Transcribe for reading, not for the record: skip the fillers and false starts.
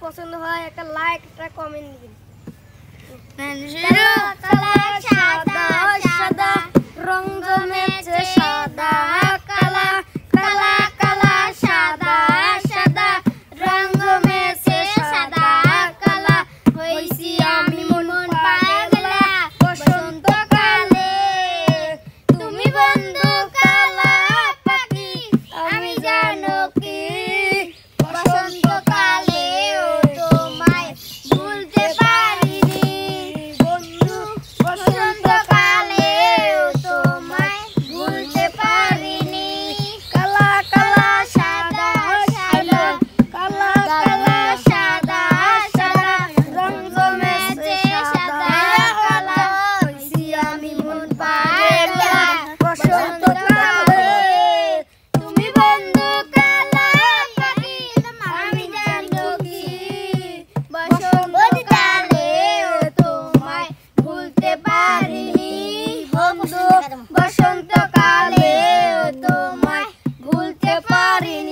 পছন্দ হয় একটা লাইক একটা কমেন্ট দিন। সাদা সাদা রং জমেছে সাদা কালা কালা কালা সাদা সাদা রং জমেছে সাদা কালা হইছি আমি মন পাগলা বসন্তকালে তুমি বন্ধু কালা পাখি আমি জানো কি বসন্তকালে তোমায় ভুলতে পারিনি বন্ধু বসন্তকালে তোমায় ভুলতে পারিনি কালা কালা সাদা সাদা কালা কালা সাদা সাদা রং জমেছে সাদা কালা হইছি আমি মন পাগলা বসন্তকালে তুমি বন্ধু কালা পাখি আমি জানো কি বসন্তকালে তোমায় ভুলতে পারিনি বন্ধু বসন্তকালে তোমায় ভুলতে পারিনি।